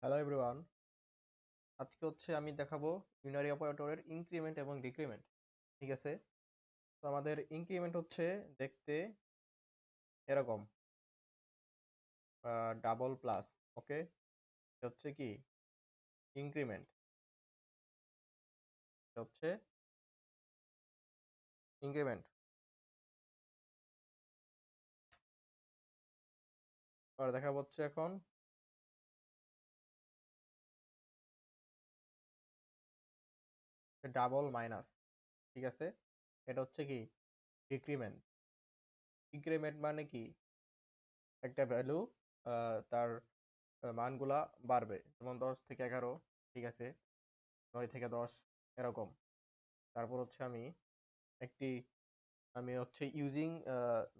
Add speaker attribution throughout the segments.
Speaker 1: Hello everyone, আজকে আমি দেখাবো ইউনারি অপারেটরের ইনক্রিমেন্ট এবং ডিক্রিমেন্ট। ঠিক আছে, তো আমাদের ইনক্রিমেন্ট দেখতে এরকম ডাবল প্লাস। ওকে, কি ইনক্রিমেন্ট হচ্ছে ইনক্রিমেন্ট আর দেখা হচ্ছে এখন ডাবল মাইনাস। ঠিক আছে, এটা কি ডিক্রিমেন্ট। ইনক্রিমেন্ট মানে কি একটা ভ্যালু তার মানগুলা বাড়বে, যেমন 10 থেকে 11। ঠিক আছে, 9 থেকে 10 এরকম। তারপর আমি একটি আমি ইউজিং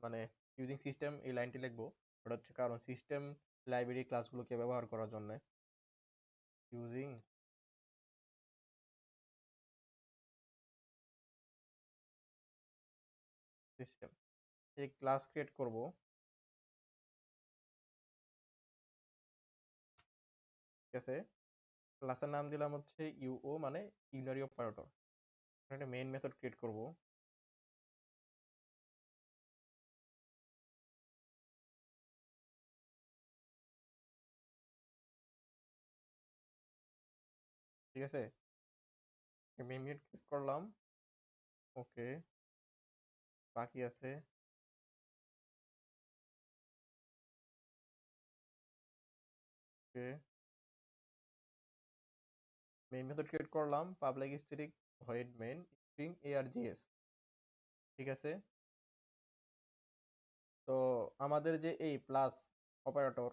Speaker 1: মানে ইউজিং সিস্টেম এই লাইনটি লিখবো। ওটা কারণ সিস্টেম লাইব্রেরি ক্লাসগুলোকে ব্যবহার করার জন্য ইউজিং সিস্টেম এই ক্লাস ক্রিয়েট করব। ঠিক আছে, ক্লাসের নাম দিলাম ইউও মানে ইউনারি অপারেটর। একটা মেইন মেথড ক্রিয়েট করব। ঠিক আছে, মেইন মেথড ক্রিয়েট করলাম। ওকে, বাকি আছে ওকে, মেইন মেথড ক্রিয়েট করলাম public static void main string args। ঠিক আছে, তো আমাদের যে এই প্লাস অপারেটর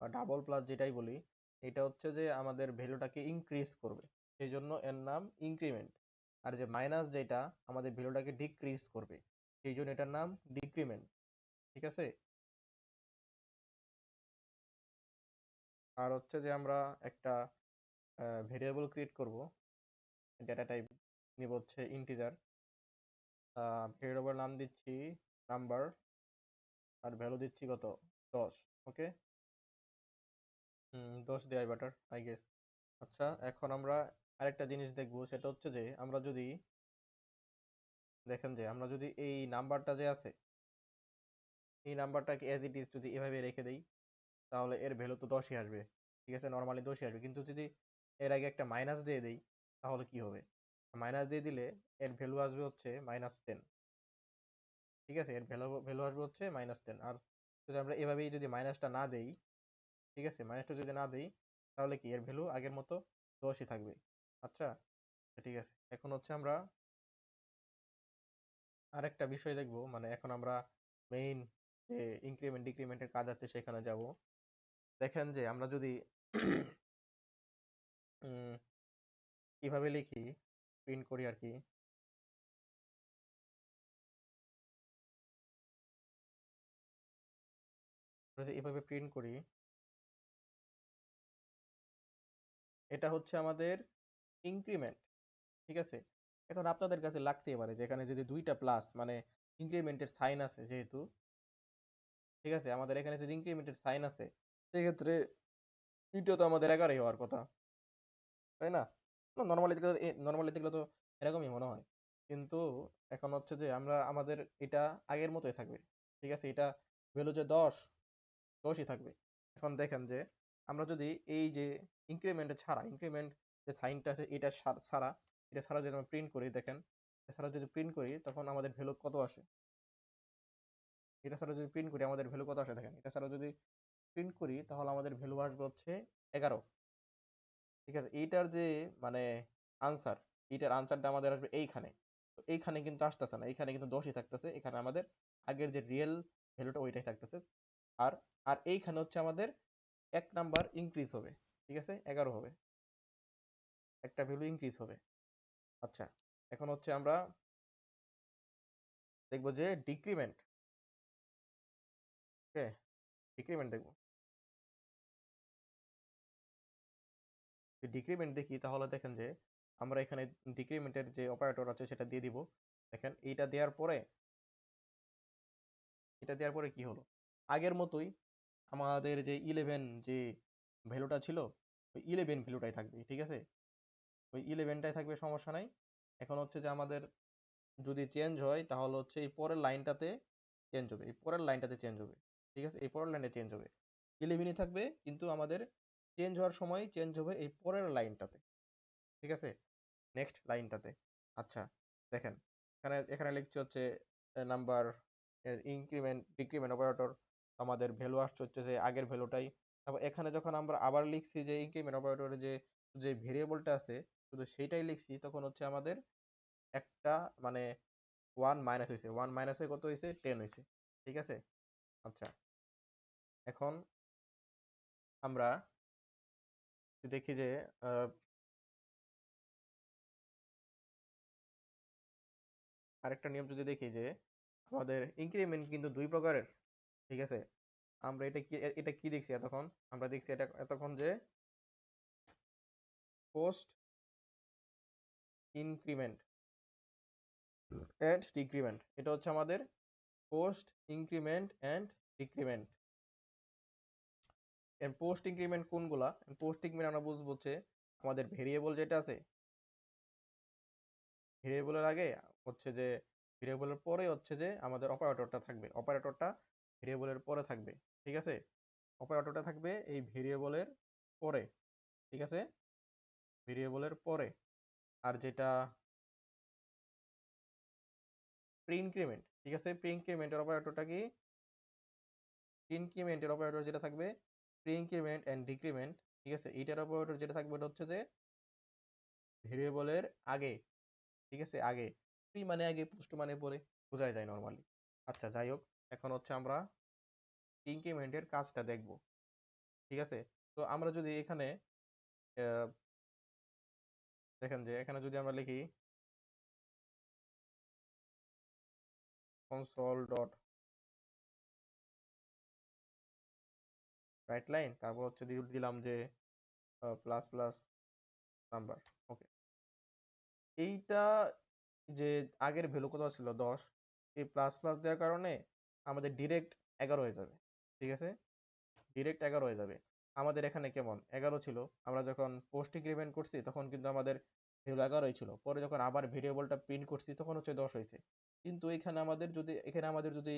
Speaker 1: বা ডাবল প্লাস যেটাই বলি, এটা যে আমাদের ভ্যালুটাকে ইনক্রিজ করবে, সেই জন্য এর নাম ইনক্রিমেন্ট। আর যে মাইনাস যেটা আমাদের ভ্যালুটাকে ডিক্রিজ করবে, সেই জন্য এটার নাম ডিক্রিমেন্ট। ঠিক আছে, আর যে আমরা একটা ভেরিয়েবল ক্রিয়েট করব। ডেটা টাইপ নিব ইন্টিজার। ভেরিয়েবল নাম দিচ্ছি নাম্বার, আর ভ্যালু দিচ্ছি কত, 10। ওকে, 10 দেওয়াই বেটার আই গেস। আচ্ছা, এখন আমরা আরেকটা জিনিস দেখবো, সেটা যে আমরা যদি দেখেন যে আমরা যদি এই নাম্বারটা যে আছে, এই নাম্বারটাকে এজ ইট ইজ যদি এভাবে রেখে দেই, তাহলে এর ভ্যালু তো 10ই আসবে। ঠিক আছে, নর্মালি 10ই আসবে, কিন্তু যদি এর আগে একটা মাইনাস দিয়ে দেই, তাহলে কি হবে? মাইনাস দিয়ে দিলে এর ভ্যালু আসবে -10। ঠিক আছে, এর ভ্যালু ভ্যালু আসবে -10। আর যদি আমরা এভাবেই যদি মাইনাসটা না দেই, ঠিক আছে, মাইনাসটা যদি না দেই, তাহলে কি এর ভ্যালু আগের মতো 10ই থাকবে। আচ্ছা, ঠিক আছে, এখন আমরা আরেকটা বিষয় দেখবো, মানে এখন আমরা মেইন যে ইনক্রিমেন্ট ডিক্রিমেন্টের কাজ আছে সেখানে যাব। দেখেন যে আমরা যদি কিভাবে লিখি, প্রিন্ট করি আর কি। যদি এভাবে প্রিন্ট করি, এটা আমাদের ইনক্রিমেন্ট। ঠিক আছে, এখন আপনাদের কাছে লাগতেই পারে যে এখানে যদি দুইটা প্লাস মানে ইনক্রিমেন্টের সাইন আছে যেহেতু, ঠিক আছে, আমাদের এখানে যদি ইনক্রিমেন্টের সাইন আছে, সেক্ষেত্রে এটা তো আমাদের 11 হওয়ার কথা, তাই না? নর্মালি দেখলে তো এরকমই মনে হয়, কিন্তু এখন যে আমরা আমাদের এটা আগের মতোই থাকবে। ঠিক আছে, এটা ভ্যালু যে 10ই থাকবে। এখন দেখেন যে আমরা যদি এই যে ইনক্রিমেন্ট যে সাইনটা আছে এটা ছাড়া যদি আমরা প্রিন্ট করি, দেখেন এটা ছাড়া যদি প্রিন্ট করি তখন আমাদের ভ্যালু কত আসে। এটা ছাড়া যদি প্রিন্ট করি আমাদের ভ্যালু কত আসে, দেখেন এটা ছাড়া যদি প্রিন্ট করি তাহলে আমাদের ভ্যালু আসবে 11। ঠিক আছে, এইটার যে মানে আনসার, এইটার আনসারটা আমাদের আসবে এইখানে। তো এইখানে কিন্তু আসতেছে না, এইখানে কিন্তু 10ই থাকতেছে, এখানে আমাদের আগের যে রিয়েল ভ্যালুটা ওইটাই থাকতেছে। আর আর এইখানে আমাদের 1 নাম্বার ইনক্রিজ হবে। ঠিক আছে, 11 হবে, একটা ভ্যালু ইনক্রিজ হবে। আচ্ছা, এখন আমরা দেখবো যে ডিক্রিমেন্ট। ওকে, ডিক্রিমেন্ট দেখবো। ডিক্রিমেন্ট দেখি, তাহলে দেখেন যে আমরা এখানে ডিক্রিমেন্টের যে অপারেটর আছে সেটা দিয়ে দিব। দেখেন এটা দেওয়ার পরে কি হলো, আগের মতোই আমাদের যে 11 যে ভ্যালুটা ছিল, ওই 11 ভ্যালুটাই থাকবে, ঠিক আছে? ওই 11টাই থাকবে, সমস্যা নাই। এখন হচ্ছে যে আমাদের যদি চেঞ্জ হয় তাহলে হচ্ছে এই পরের লাইনটাতে চেঞ্জ হবে, এই পরের লাইনটাতে চেঞ্জ হবে, ঠিক আছে? এই পরের লাইনে চেঞ্জ হবে, 11ই থাকবে, কিন্তু আমাদের চেঞ্জ হওয়ার সময় চেঞ্জ হবে এই পরের লাইনটাতে, ঠিক আছে? নেক্সট লাইনটাতে। আচ্ছা, দেখেন এখানে এখানে লিখছি হচ্ছে নাম্বার ইনক্রিমেন্ট ডিক্রিমেন্ট অপারেটর, আমাদের ভ্যালু আসছে হচ্ছে যে আগের ভ্যালুটাই। তারপর এখানে যখন আমরা আবার লিখছি যে ইনক্রিমেন্ট অপারেটরে যে যে ভেরিয়েবলটা আছে শুধু সেইটাই লিখছি, তখন হচ্ছে আমাদের একটা মানে 1 মাইনাস হয়েছে, 1 মাইনাস হয়ে কত হয়েছে, 10 হয়েছে, ঠিক আছে? আচ্ছা, এখন আমরা দেখি যে আহ, আরেকটা নিয়ম যদি দেখি যে আমাদের ইনক্রিমেন্ট কিন্তু দুই প্রকারের, ঠিক আছে? আমরা এটা কি দেখছি এতক্ষণ? আমরা দেখছি এটা এতক্ষণ যে পোস্ট ইনক্রিমেন্ট এন্ড ডিক্রিমেন্ট, এটা হচ্ছে আমাদের post increment and decrement. Post increment কোনগুলা? পোস্ট ইনক্রিমেন্ট আমরা বুঝবো হচ্ছে আমাদের ভেরিয়েবল যেটা আছে, ভেরিয়েবলের আগে হচ্ছে যে ভেরিয়েবলের পরে হচ্ছে যে আমাদের অপারেটরটা থাকবে, অপারেটরটা ভেরিয়েবলের পরে থাকবে, ঠিক আছে? অপারেটরটা থাকবে এই ভেরিয়েবলের পরে, ঠিক আছে? ভেরিয়েবলের পরে। আর যেটা প্রি ইনক্রিমেন্ট, ঠিক আছে? প্রি ইনক্রিমেন্টের অপারেটরটা কি? ইনক্রিমেন্টের অপারেটর যেটা থাকবে প্রি ইনক্রিমেন্ট এন্ড ডিক্রিমেন্ট, ঠিক আছে? এইটার অপারেটর যেটা থাকবে এটা হচ্ছে যে ভেরিয়েবলের আগে, ঠিক আছে? আগে। প্রি মানে আগে, পোস্ট মানে পরে, বোঝাই যায় নরমালি। আচ্ছা, যাই হোক, এখন হচ্ছে আমরা ইনক্রিমেন্টের কাজটা দেখব, ঠিক আছে? তো আমরা যদি এখানে আহ, দেখেন যে এখানে যদি আমরা লিখি console ডট রাইট লাইন, তারপর হচ্ছে দিলাম যে প্লাস প্লাস নাম্বার, ওকে। এইটা যে আগের ভ্যালু কত ছিল 10, এই প্লাস প্লাস দেওয়ার কারণে আমাদের ডিরেক্ট 11 হয়ে যাবে, ঠিক আছে? ডিরেক্ট 11 হয়ে যাবে। আমাদের এখানে কেমন 11 ছিল, আমরা যখন পোস্ট ইনক্রিমেন্ট করছি তখন কিন্তু আমাদের ভ্যালু 11ই ছিল, পরে যখন আবার ভেরিয়েবলটা প্রিন্ট করছি তখন হচ্ছে 10 হয়েছে। কিন্তু এখানে আমাদের যদি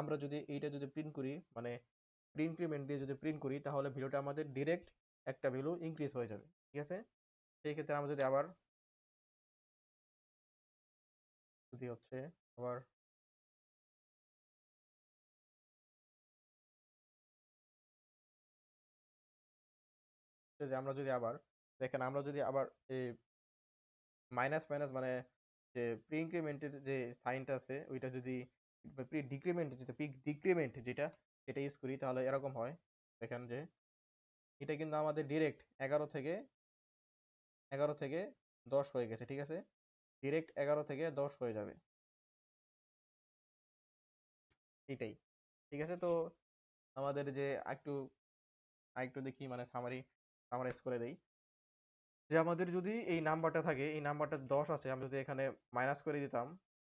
Speaker 1: আমরা যদি এইটা যদি প্রিন্ট করি, মানে প্রি ইনক্রিমেন্ট দিয়ে যদি প্রিন্ট করি, তাহলে ভ্যালুটা আমাদের ডিরেক্ট একটা ভ্যালু ইনক্রিজ হয়ে যাবে, ঠিক আছে? সেই ক্ষেত্রে আমরা যদি আবার যদি হচ্ছে আবার যে আমরা যদি আবার দেখেন, আমরা যদি আবার এই মাইনাস মাইনাস মানে যে প্রি ইনক্রিমেন্টের যে সাইনটা আছে ওইটা যদি প্রি ডিক্রিমেন্ট যেটা প্রি ডিক্রিমেন্ট যেটা এটা ইউজ করি, তাহলে এরকম হয়। দেখেন যে এটা কিন্তু আমাদের ডিরেক্ট 11 থেকে 10 হয়ে গেছে, ঠিক আছে? ডিরেক্ট 11 থেকে 10 হয়ে যাবে, এটাই, ঠিক আছে? তো আমাদের যে একটু আরেকটু দেখি, মানে সামারাইজ করে দেই যে আমাদের যদি এই নাম্বারটা থাকে, এই নাম্বারটা 10 আছে, আমি যদি এখানে মাইনাস করে দিতাম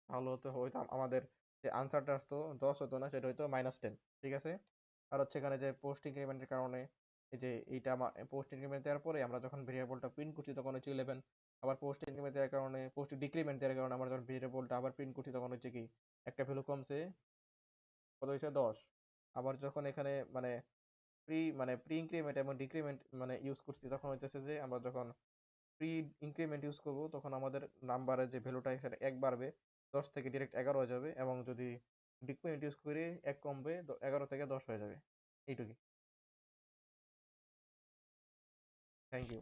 Speaker 1: তাহলে হইতাম আমাদের যে আনসারটা আসতো 10 হতো না, সেটা হইতো -10, ঠিক আছে? আর হচ্ছে এখানে যে পোস্ট ইনক্রিমেন্টের কারণে এই যে এইটা পোস্ট ইনক্রিমেন্ট দেওয়ার পরে আমরা যখন ভেরিয়েবলটা প্রিন্ট করছি তখন হচ্ছে 11, আবার পোস্ট ইনক্রিমেন্ট দেওয়ার কারণে পোস্ট ডিক্রিমেন্ট দেওয়ার কারণে আমরা যখন ভেরিয়েবলটা আবার প্রিন্ট করছি তখন হচ্ছে কি একটা ভ্যালু কমছে, কত হয়েছে 10। আবার যখন এখানে মানে প্রি ইনক্রিমেন্ট এবং ডিক্রিমেন্ট মানে ইউজ করছি তখন হচ্ছে যে আমরা যখন প্রি ইনক্রিমেন্ট ইউজ করব তখন আমাদের নাম্বারের যে ভ্যালুটা সেটা 1 বাড়বে, 10 থেকে ডিরেক্ট 11 হয়ে যাবে, এবং যদি ডিক্রিমেন্ট ইউজ করি 1 কমবে, 11 থেকে 10 হয়ে যাবে, এইটুকুই। Thank you.